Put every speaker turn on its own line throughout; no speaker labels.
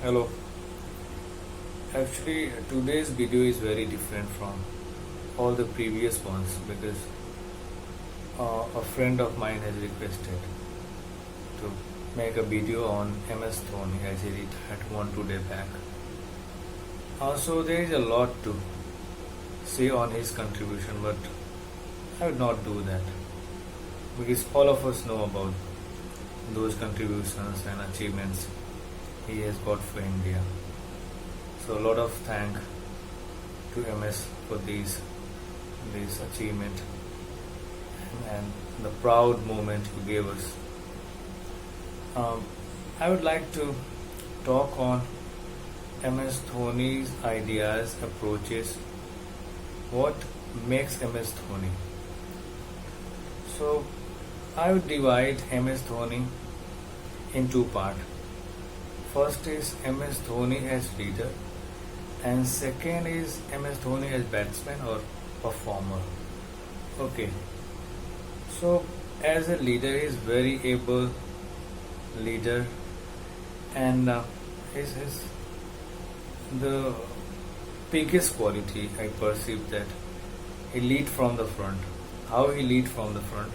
Hello. Actually, today's video is very different from all the previous ones because a friend of mine has requested to make a video on MS Dhoni as he retired 1 2 day back. So there is a lot to say on his contribution, but I would not do that because all of us know about those contributions and achievements he has got for India. So a lot of thank to MS for this achievement and the proud moment you gave us. I would like to talk on MS Dhoni's ideas, approaches, what makes MS Dhoni. So I would divide MS Dhoni in two parts. First is MS Dhoni as leader, and second is MS Dhoni as batsman or performer. Okay, so as a leader, he is very able leader, and his the biggest quality I perceive that he lead from the front. How he lead from the front?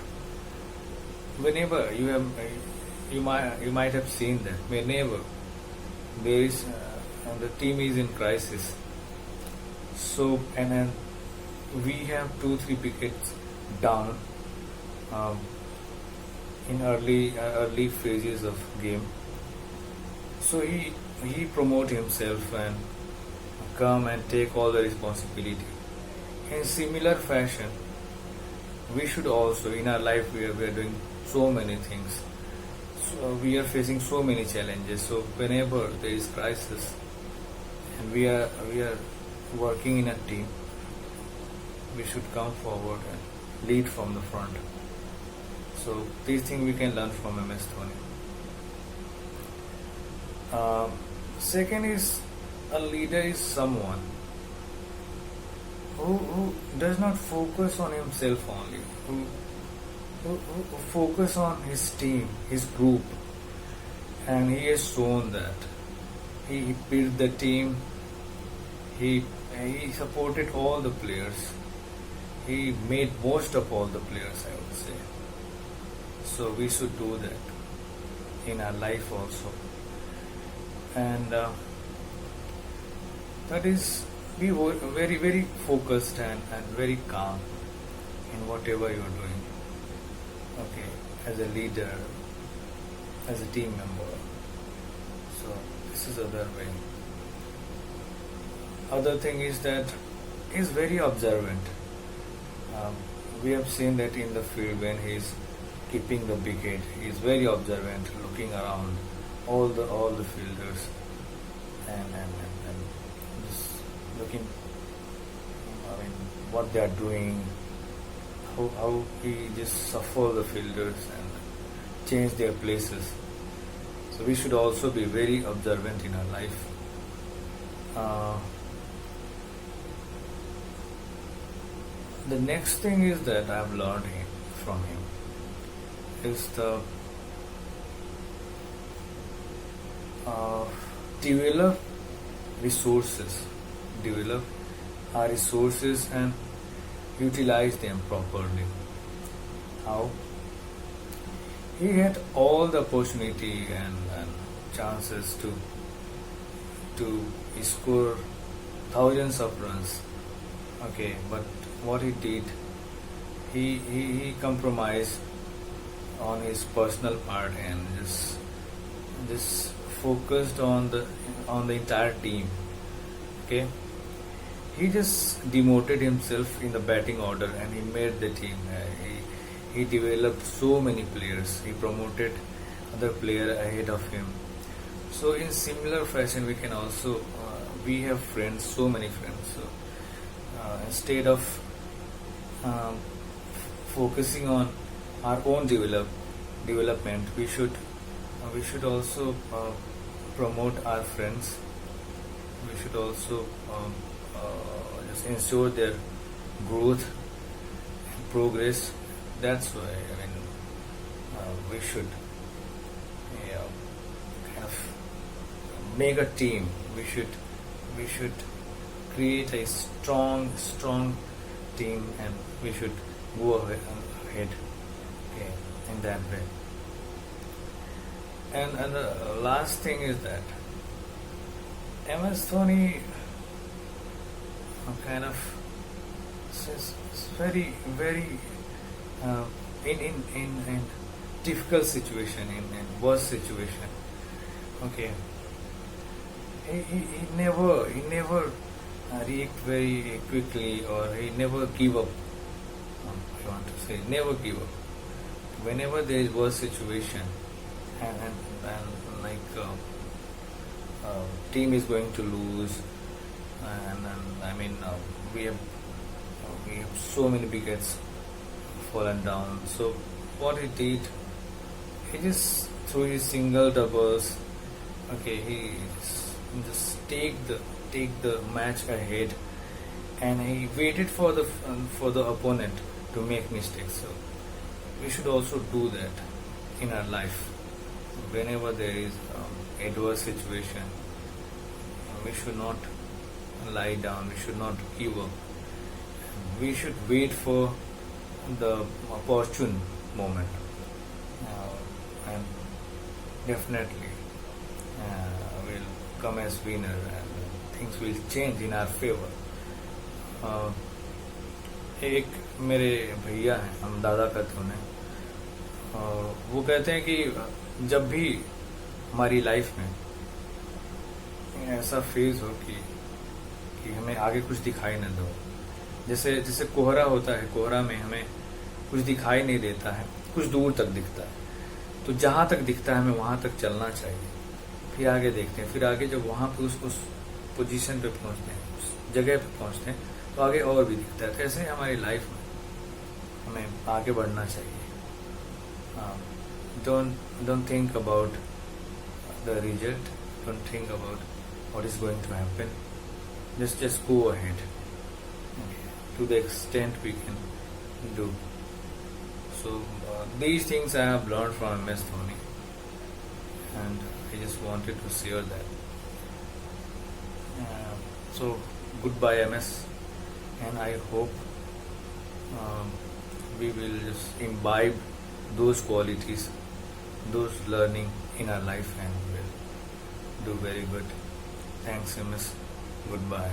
Whenever you might have seen that whenever there is and the team is in crisis, so and then we have 2 3 wickets down in early phases of game, so he promote himself and come and take all the responsibility. In similar fashion, we should also in our life we are doing so many things, so we are facing so many challenges. So whenever there is crisis and we are working in a team, we should come forward and lead from the front. So these things we can learn from MS Dhoni. Second is a leader is someone who does not focus on himself only, who focus on his team, his group, and he has shown that he built the team. He supported all the players. He made most of all the players, I would say. So we should do that in our life also, and that is be very very focused and very calm in whatever you are doing. Okay, as a leader, as a team member. So this is other way. Other thing is that he is very observant. We have seen that in the field when he is keeping the wicket, he is very observant, looking around all the fielders and just looking, I mean, what they are doing, how he just shuffle the fielders and change their places. So we should also be very observant in our life. The next thing is that I have learned from him is the develop our resources and utilize them properly. How? He had all the opportunity and chances to score thousands of runs. Okay, but what he did, he compromised on his personal part and just focused on the entire team. Okay, he just demoted himself in the batting order and he made the team. He developed so many players. He promoted other player ahead of him. So in similar fashion, we can also we have friends, so many friends. So instead of focusing on our own development, we should also promote our friends. We should also just ensure their growth and progress. That's why we should kind of make a team. We should create a strong team, and we should go ahead, okay, in that way. And the last thing is that MS Dhoni kind of is very uh, in difficult situation, in worse situation. Okay, he never react very quickly, or he never give up. I want to say never give up. Whenever there is worse situation, and like team is going to lose, and I mean we have so many wickets fallen down. So what he did, he just through his single doubles, okay, he just take the match ahead, and he waited for the opponent to make mistakes. So we should also do that in our life. Whenever there is adverse situation, we should not lie down. We should not give up. We should wait for the opportune moment, and definitely will come as winner, and things will change in our favor. एक मेरे भैया हैं, हम दादा कहते उन्हें, वो कहते हैं कि जब भी हमारी लाइफ में ऐसा फेज हो कि हमें आगे कुछ दिखाई न दो, जैसे जैसे कोहरा होता है, कोहरा में हमें कुछ दिखाई नहीं देता है, कुछ दूर तक दिखता है, तो जहाँ तक दिखता है हमें वहाँ तक चलना चाहिए, फिर आगे देखते हैं, फिर आगे जब वहाँ पे उस पोजीशन पे पहुँचते हैं, उस जगह पे पहुँचते हैं, तो आगे और भी दिखता है। तो ऐसे ही हमारी लाइफ में हमें आगे बढ़ना चाहिए. Don't think about the result. Don't think about what is going to happen. Just go ahead. Okay. To the extent we can do. So these things I have learned from MS Dhoni, and I just wanted to share that. So goodbye MS, and I hope we will just imbibe those qualities, those learning in our life, and will do very good. Thanks MS. Goodbye.